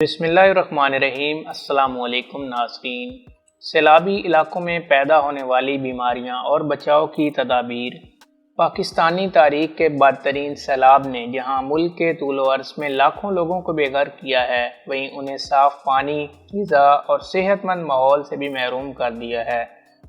بسم اللہ الرحمن الرحیم۔ السلام علیکم ناظرین۔ سیلابی علاقوں میں پیدا ہونے والی بیماریاں اور بچاؤ کی تدابیر۔ پاکستانی تاریخ کے بدترین سیلاب نے جہاں ملک کے طول و عرض میں لاکھوں لوگوں کو بے گھر کیا ہے، وہیں انہیں صاف پانی، غذا اور صحت مند ماحول سے بھی محروم کر دیا ہے،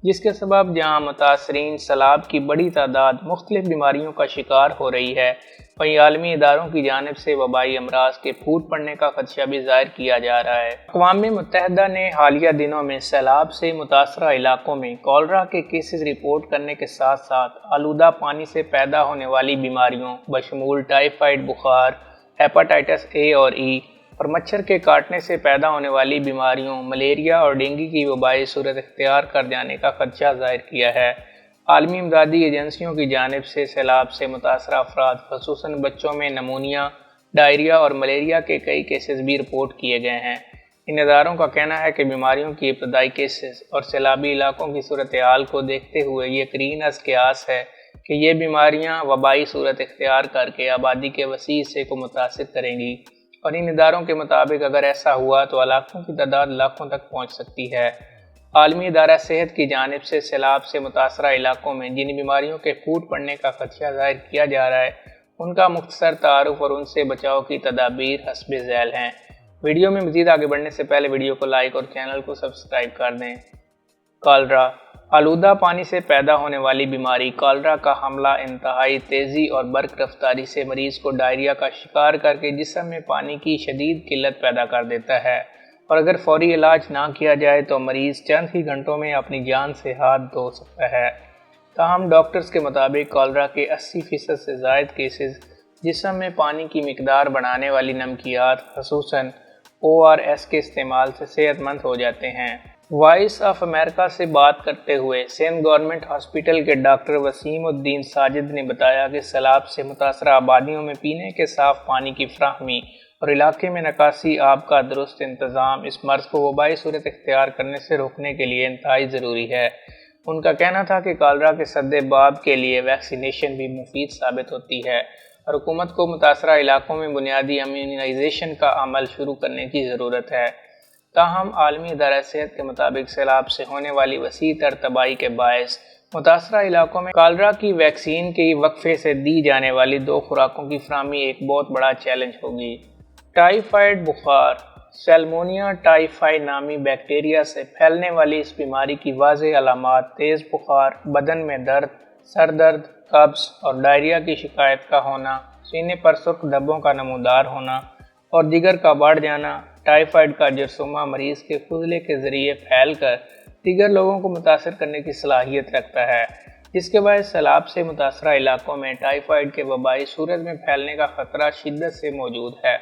جس کے سبب جہاں متاثرین سیلاب کی بڑی تعداد مختلف بیماریوں کا شکار ہو رہی ہے، وہیں عالمی اداروں کی جانب سے وبائی امراض کے پھوٹ پڑنے کا خدشہ بھی ظاہر کیا جا رہا ہے۔ اقوام متحدہ نے حالیہ دنوں میں سیلاب سے متاثرہ علاقوں میں کولرا کے کیسز رپورٹ کرنے کے ساتھ ساتھ آلودہ پانی سے پیدا ہونے والی بیماریوں بشمول ٹائیفائڈ بخار، ہیپاٹائٹس اے اور ای اور مچھر کے کاٹنے سے پیدا ہونے والی بیماریوں ملیریا اور ڈینگی کی وبائی صورت اختیار کر جانے کا خدشہ ظاہر کیا ہے۔ عالمی امدادی ایجنسیوں کی جانب سے سیلاب سے متاثرہ افراد خصوصاً بچوں میں نمونیا، ڈائریا اور ملیریا کے کئی کیسز بھی رپورٹ کیے گئے ہیں۔ ان اداروں کا کہنا ہے کہ بیماریوں کی ابتدائی کیسز اور سیلابی علاقوں کی صورتحال کو دیکھتے ہوئے یہ یقین از قیاس ہے کہ یہ بیماریاں وبائی صورت اختیار کر کے آبادی کے وسیع حصے کو متاثر کریں گی، اور ان اداروں کے مطابق اگر ایسا ہوا تو ہلاکتوں کی تعداد لاکھوں تک پہنچ سکتی ہے۔ عالمی ادارہ صحت کی جانب سے سیلاب سے متاثرہ علاقوں میں جن بیماریوں کے پھوٹ پڑنے کا خدشہ ظاہر کیا جا رہا ہے، ان کا مختصر تعارف اور ان سے بچاؤ کی تدابیر حسب ذیل ہیں۔ ویڈیو میں مزید آگے بڑھنے سے پہلے ویڈیو کو لائک اور چینل کو سبسکرائب کر دیں۔ کالرا۔ آلودہ پانی سے پیدا ہونے والی بیماری کالرا کا حملہ انتہائی تیزی اور برق رفتاری سے مریض کو ڈائریا کا شکار کر کے جسم میں پانی کی شدید قلت پیدا کر دیتا ہے، اور اگر فوری علاج نہ کیا جائے تو مریض چند ہی گھنٹوں میں اپنی جان سے ہاتھ دھو سکتا ہے۔ تاہم ڈاکٹرز کے مطابق کالرا کے 80% سے زائد کیسز جسم میں پانی کی مقدار بڑھانے والی نمکیات خصوصاً ORS کے استعمال سے صحت مند ہو جاتے ہیں۔ وائس آف امریکہ سے بات کرتے ہوئے سندھ گورنمنٹ ہاسپٹل کے ڈاکٹر وسیم الدین ساجد نے بتایا کہ سیلاب سے متاثرہ آبادیوں میں پینے کے صاف پانی کی فراہمی اور علاقے میں نکاسی آب کا درست انتظام اس مرض کو وبائی صورت اختیار کرنے سے روکنے کے لیے انتہائی ضروری ہے۔ ان کا کہنا تھا کہ کالرا کے سد باب کے لیے ویکسینیشن بھی مفید ثابت ہوتی ہے، اور حکومت کو متاثرہ علاقوں میں بنیادی امیونائزیشن کا عمل شروع کرنے کی ضرورت ہے۔ تاہم عالمی ادارہ صحت کے مطابق سیلاب سے ہونے والی وسیع تر تباہی کے باعث متاثرہ علاقوں میں کالرا کی ویکسین کی وقفے سے دی جانے والی 2 خوراکوں کی فراہمی ایک بہت بڑا چیلنج ہوگی۔ ٹائیفائڈ بخار۔ سیلمونیا ٹائیفائی نامی بیکٹیریا سے پھیلنے والی اس بیماری کی واضح علامات تیز بخار، بدن میں درد، سر درد، قبض اور ڈائریا کی شکایت کا ہونا، سینے پر سرخ دھبوں کا نمودار ہونا اور جگر کا بڑھ جانا۔ ٹائیفائڈ کا جرثومہ مریض کے فضلے کے ذریعے پھیل کر دیگر لوگوں کو متاثر کرنے کی صلاحیت رکھتا ہے، جس کے باعث سیلاب سے متاثرہ علاقوں میں ٹائیفائڈ کے وبائی صورت میں پھیلنے کا خطرہ شدت سے موجود ہے۔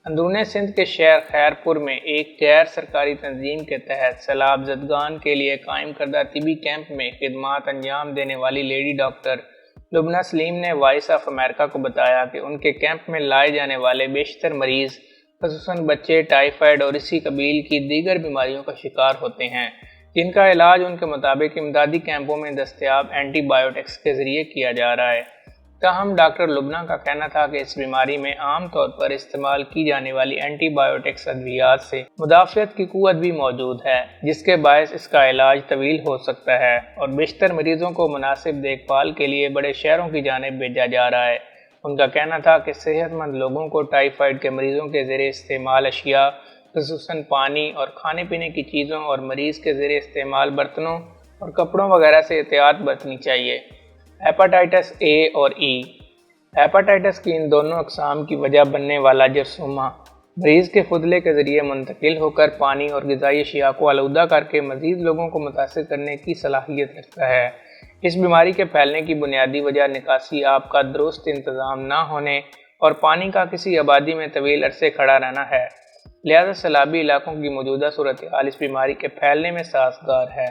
اندرون سندھ کے شہر خیرپور میں ایک غیر سرکاری تنظیم کے تحت سیلاب زدگان کے لیے قائم کردہ طبی کیمپ میں خدمات انجام دینے والی لیڈی ڈاکٹر لبنہ سلیم نے وائس آف امریکہ کو بتایا کہ ان کے کیمپ میں لائے جانے والے بیشتر مریض خصوصاً بچے ٹائیفائڈ اور اسی قبیل کی دیگر بیماریوں کا شکار ہوتے ہیں، جن کا علاج ان کے مطابق امدادی کیمپوں میں دستیاب اینٹی بایوٹکس کے ذریعے کیا جا رہا ہے۔ تاہم ڈاکٹر لبنہ کا کہنا تھا کہ اس بیماری میں عام طور پر استعمال کی جانے والی اینٹی بایوٹکس ادویات سے مدافعت کی قوت بھی موجود ہے، جس کے باعث اس کا علاج طویل ہو سکتا ہے اور بیشتر مریضوں کو مناسب دیکھ بھال کے لیے بڑے شہروں کی جانب بھیجا جا رہا ہے۔ ان کا کہنا تھا کہ صحت مند لوگوں کو ٹائیفائڈ کے مریضوں کے زیر استعمال اشیاء خصوصاً پانی اور کھانے پینے کی چیزوں اور مریض کے زیر استعمال برتنوں اور کپڑوں وغیرہ سے احتیاط برتنی چاہیے۔ ہیپاٹائٹس اے اور ای۔ ہیپاٹائٹس کی ان دونوں اقسام کی وجہ بننے والا جرثومہ مریض کے فضلے کے ذریعے منتقل ہو کر پانی اور غذائی اشیاء کو آلودہ کر کے مزید لوگوں کو متاثر کرنے کی صلاحیت رکھتا ہے۔ اس بیماری کے پھیلنے کی بنیادی وجہ نکاسی آب کا درست انتظام نہ ہونے اور پانی کا کسی آبادی میں طویل عرصے کھڑا رہنا ہے، لہذا سیلابی علاقوں کی موجودہ صورتحال اس بیماری کے پھیلنے میں سازگار ہے۔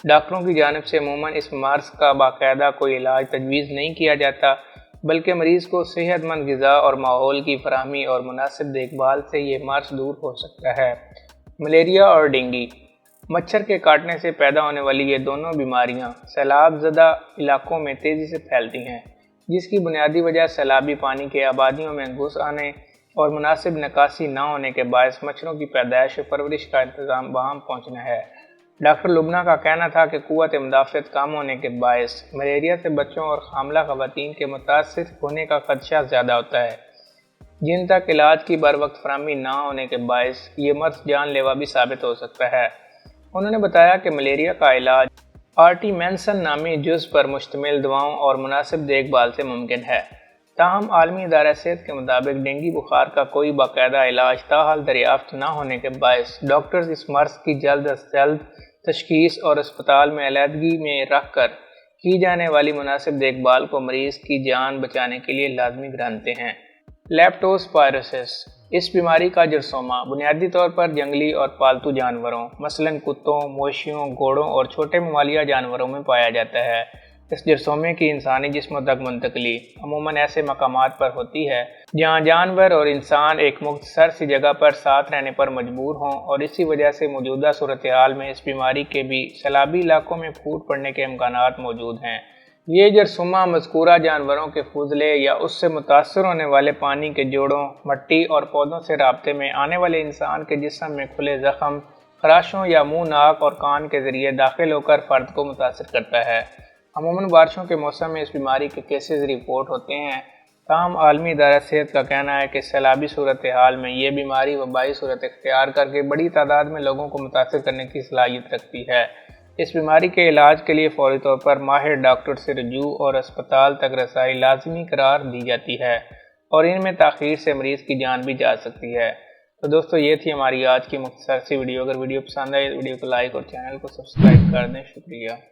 ڈاکٹروں کی جانب سے عموماً اس مرض کا باقاعدہ کوئی علاج تجویز نہیں کیا جاتا، بلکہ مریض کو صحت مند غذا اور ماحول کی فراہمی اور مناسب دیکھ بھال سے یہ مرض دور ہو سکتا ہے۔ ملیریا اور ڈینگی۔ مچھر کے کاٹنے سے پیدا ہونے والی یہ دونوں بیماریاں سیلاب زدہ علاقوں میں تیزی سے پھیلتی ہیں، جس کی بنیادی وجہ سیلابی پانی کے آبادیوں میں گھس آنے اور مناسب نکاسی نہ ہونے کے باعث مچھروں کی پیدائش و پرورش کا انتظام بہم پہنچنا ہے۔ ڈاکٹر لبنہ کا کہنا تھا کہ قوت مدافعت کم ہونے کے باعث ملیریا سے بچوں اور حاملہ خواتین کے متاثر ہونے کا خدشہ زیادہ ہوتا ہے، جن تک علاج کی بر وقت فراہمی نہ ہونے کے باعث یہ مرض جان لیوا بھی ثابت ہو سکتا ہے۔ انہوں نے بتایا کہ ملیریا کا علاج آرٹیمینسن نامی جز پر مشتمل دواؤں اور مناسب دیکھ بھال سے ممکن ہے، تاہم عالمی ادارہ صحت کے مطابق ڈینگی بخار کا کوئی باقاعدہ علاج تاحال دریافت نہ ہونے کے باعث ڈاکٹرز اس مرض کی جلد از جلد تشخیص اور اسپتال میں علیحدگی میں رکھ کر کی جانے والی مناسب دیکھ بھال کو مریض کی جان بچانے کے لیے لازمی گرانتے ہیں۔ لیپٹوسپائروسس اس بیماری کا جرثومہ بنیادی طور پر جنگلی اور پالتو جانوروں مثلاً کتوں، مویشیوں، گھوڑوں اور چھوٹے ممالیہ جانوروں میں پایا جاتا ہے۔ اس جرثومے کی انسانی جسموں تک منتقلی عموماً ایسے مقامات پر ہوتی ہے جہاں جانور اور انسان ایک مختصر سی جگہ پر ساتھ رہنے پر مجبور ہوں، اور اسی وجہ سے موجودہ صورتحال میں اس بیماری کے بھی سیلابی علاقوں میں پھوٹ پڑنے کے امکانات موجود ہیں۔ یہ جرثومہ مذکورہ جانوروں کے فضلے یا اس سے متاثر ہونے والے پانی کے جوڑوں، مٹی اور پودوں سے رابطے میں آنے والے انسان کے جسم میں کھلے زخم، خراشوں یا منہ، ناک اور کان کے ذریعے داخل ہو کر فرد کو متاثر کرتا ہے۔ عموماً بارشوں کے موسم میں اس بیماری کے کیسز رپورٹ ہوتے ہیں، تاہم عالمی ادارہ صحت کا کہنا ہے کہ سیلابی صورتحال میں یہ بیماری وبائی صورت اختیار کر کے بڑی تعداد میں لوگوں کو متاثر کرنے کی صلاحیت رکھتی ہے۔ اس بیماری کے علاج کے لیے فوری طور پر ماہر ڈاکٹر سے رجوع اور اسپتال تک رسائی لازمی قرار دی جاتی ہے، اور ان میں تاخیر سے مریض کی جان بھی جا سکتی ہے۔ تو دوستو، یہ تھی ہماری آج کی مختصر سی ویڈیو۔ اگر ویڈیو پسند آئے تو ویڈیو کو لائک اور چینل کو سبسکرائب کر دیں۔ شکریہ۔